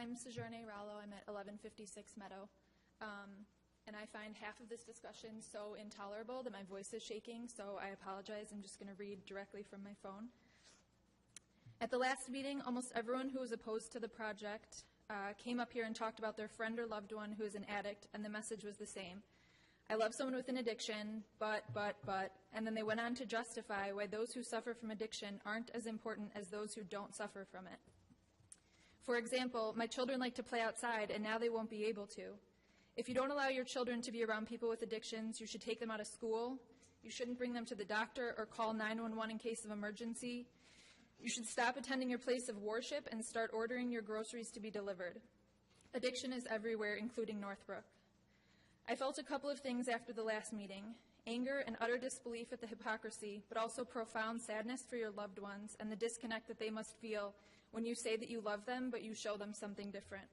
I'm Sojourner Rallo. I'm at 1156 Meadow. And I find half of this discussion so intolerable that my voice is shaking, so I apologize. I'm just going to read directly from my phone. At the last meeting, almost everyone who was opposed to the project came up here and talked about their friend or loved one who is an addict, and the message was the same. I love someone with an addiction, but, and then they went on to justify why those who suffer from addiction aren't as important as those who don't suffer from it. For example, my children like to play outside, and now they won't be able to. If you don't allow your children to be around people with addictions, you should take them out of school. You shouldn't bring them to the doctor or call 911 in case of emergency. You should stop attending your place of worship and start ordering your groceries to be delivered. Addiction is everywhere, including Northbrook. I felt a couple of things after the last meeting: anger and utter disbelief at the hypocrisy, but also profound sadness for your loved ones and the disconnect that they must feel when you say that you love them, but you show them something different.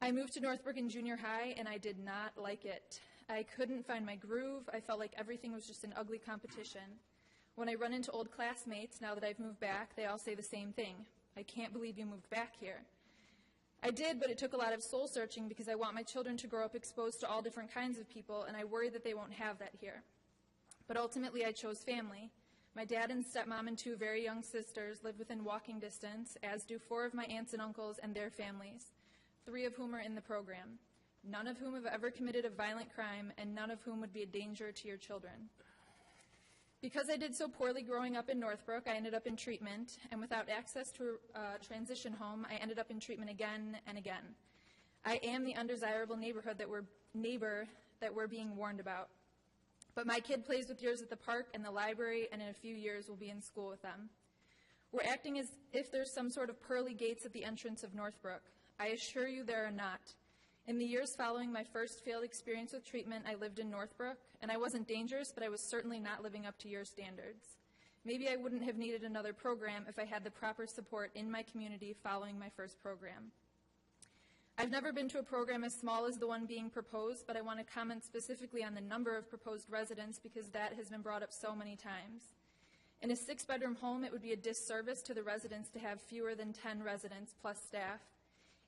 I moved to Northbrook in junior high, and I did not like it. I couldn't find my groove. I felt like everything was just an ugly competition. When I run into old classmates, now that I've moved back, they all say the same thing: I can't believe you moved back here. I did, but it took a lot of soul searching because I want my children to grow up exposed to all different kinds of people, and I worry that they won't have that here. But ultimately, I chose family. My dad and stepmom and 2 very young sisters live within walking distance, as do 4 of my aunts and uncles and their families, 3 of whom are in the program, none of whom have ever committed a violent crime, and none of whom would be a danger to your children. Because I did so poorly growing up in Northbrook, I ended up in treatment, and without access to a transition home, I ended up in treatment again and again. I am the undesirable neighbor that we're being warned about. But my kid plays with yours at the park and the library, and in a few years will be in school with them. We're acting as if there's some sort of pearly gates at the entrance of Northbrook. I assure you there are not. In the years following my first failed experience with treatment, I lived in Northbrook, and I wasn't dangerous, but I was certainly not living up to your standards. Maybe I wouldn't have needed another program if I had the proper support in my community following my first program. I've never been to a program as small as the one being proposed, but I want to comment specifically on the number of proposed residents because that has been brought up so many times. In a 6-bedroom home, it would be a disservice to the residents to have fewer than 10 residents plus staff.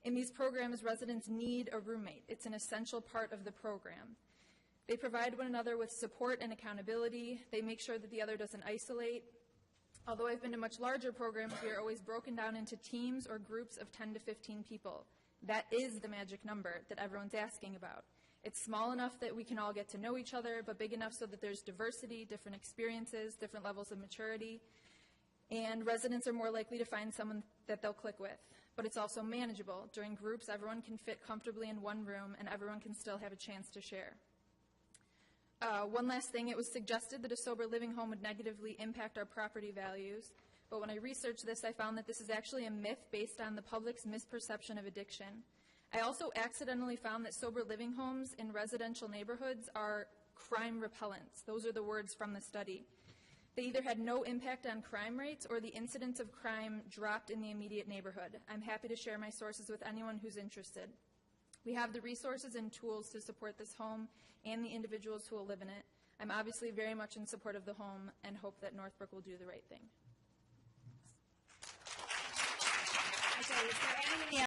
In these programs, residents need a roommate. It's an essential part of the program. They provide one another with support and accountability. They make sure that the other doesn't isolate. Although I've been to much larger programs, we are always broken down into teams or groups of 10 to 15 people. That is the magic number that everyone's asking about. It's small enough that we can all get to know each other, but big enough so that there's diversity, different experiences, different levels of maturity, and residents are more likely to find someone that they'll click with. But it's also manageable. During groups, everyone can fit comfortably in one room, and everyone can still have a chance to share. One last thing, it was suggested that a sober living home would negatively impact our property values, but when I researched this, I found that this is actually a myth based on the public's misperception of addiction. I also accidentally found that sober living homes in residential neighborhoods are crime repellents. Those are the words from the study. They either had no impact on crime rates or the incidence of crime dropped in the immediate neighborhood. I'm happy to share my sources with anyone who's interested. We have the resources and tools to support this home and the individuals who will live in it. I'm obviously very much in support of the home and hope that Northbrook will do the right thing. Okay, is there any